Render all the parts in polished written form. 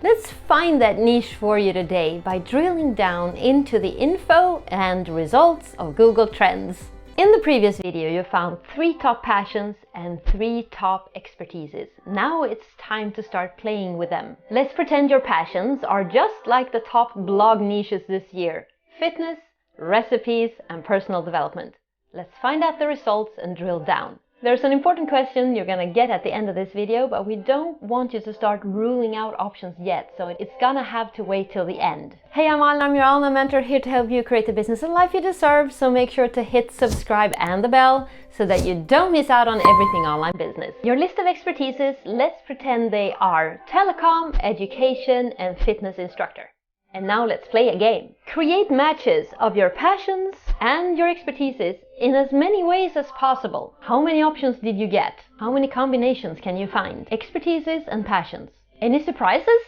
Let's find that niche for you today by drilling down into the info and results of Google Trends. In the previous video, you found 3 top passions and 3 top expertises. Now it's time to start playing with them. Let's pretend your passions are just like the top blog niches this year: fitness, recipes, and personal development. Let's find out the results and drill down. There's an important question you're gonna get at the end of this video, but we don't want you to start ruling out options yet, so it's gonna have to wait till the end. Hey, I'm Malin, I'm your online mentor, here to help you create the business and life you deserve, so make sure to hit subscribe and the bell so that you don't miss out on everything online business. Your list of expertises, let's pretend they are telecom, education, and fitness instructor. And now let's play a game. Create matches of your passions and your expertises in as many ways as possible. How many options did you get? How many combinations can you find? Expertises and passions. Any surprises?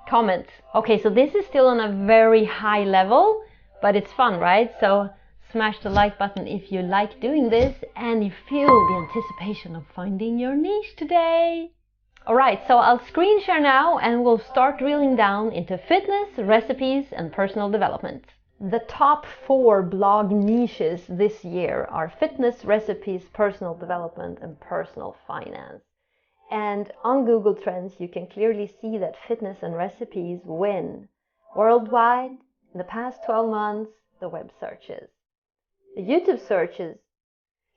Comment. Okay, so this is still on a very high level, but it's fun, right? So smash the like button if you like doing this and you feel the anticipation of finding your niche today. Alright, so I'll screen share now and we'll start drilling down into fitness, recipes, and personal development. The top 4 blog niches this year are fitness, recipes, personal development, and personal finance. And on Google Trends, you can clearly see that fitness and recipes win worldwide in the past 12 months, the web searches. The YouTube searches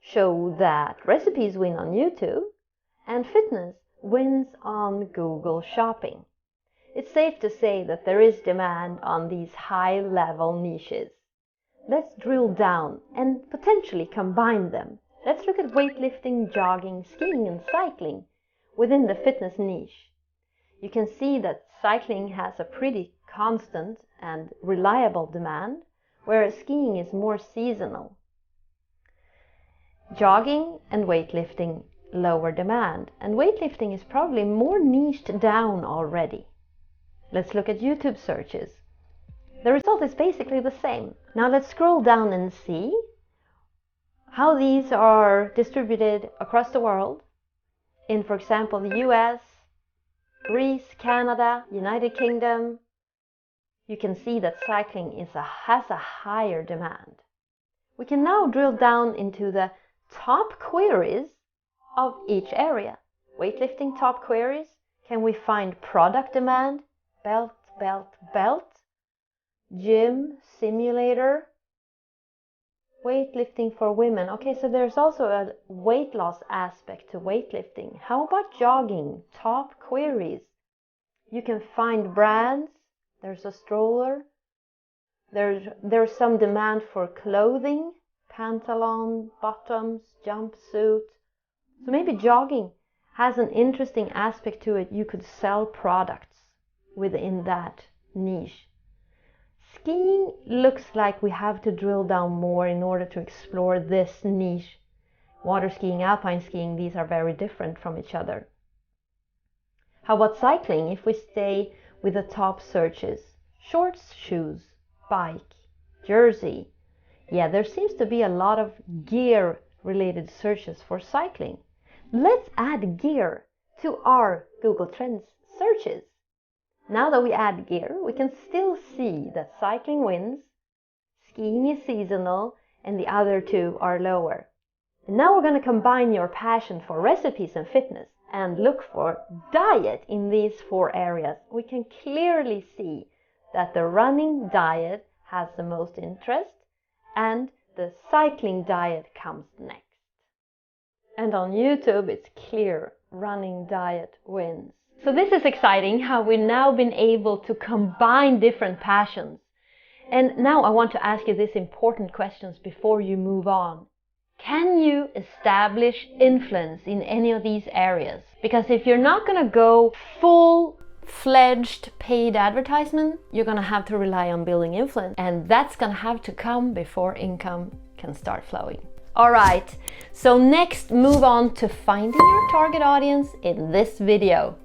show that recipes win on YouTube and fitness wins on Google Shopping. It's safe to say that there is demand on these high-level niches. Let's drill down and potentially combine them. Let's look at weightlifting, jogging, skiing, and cycling within the fitness niche. You can see that cycling has a pretty constant and reliable demand, whereas skiing is more seasonal. Jogging and weightlifting lower demand, and weightlifting is probably more niched down already. Let's look at YouTube searches. The result is basically the same. Now let's scroll down and see how these are distributed across the world in, for example, the US, Greece, Canada, United Kingdom. You can see that cycling has a higher demand. We can now drill down into the top queries of each area. Weightlifting top queries. Can we find product demand? Belt, belt, belt. Gym, simulator. Weightlifting for women. Okay, so there's also a weight loss aspect to weightlifting. How about jogging? Top queries. You can find brands. There's a stroller. There's some demand for clothing. Pantalon, bottoms, jumpsuit. So maybe jogging has an interesting aspect to it. You could sell products within that niche. Skiing looks like we have to drill down more in order to explore this niche. Water skiing, alpine skiing, these are very different from each other. How about cycling? If we stay with the top searches: shorts, shoes, bike, jersey. Yeah, there seems to be a lot of gear related searches for cycling. Let's add gear to our Google Trends searches. Now that we add gear, we can still see that cycling wins, skiing is seasonal, and the other 2 are lower. And now we're going to combine your passion for recipes and fitness and look for diet in these 4 areas. We can clearly see that the running diet has the most interest and the cycling diet comes next. And on YouTube, it's clear, running diet wins. So this is exciting, how we've now been able to combine different passions. And now I want to ask you these important questions before you move on. Can you establish influence in any of these areas? Because if you're not going to go full-fledged paid advertisement, you're going to have to rely on building influence. And that's going to have to come before income can start flowing. Alright, so next move on to finding your target audience in this video.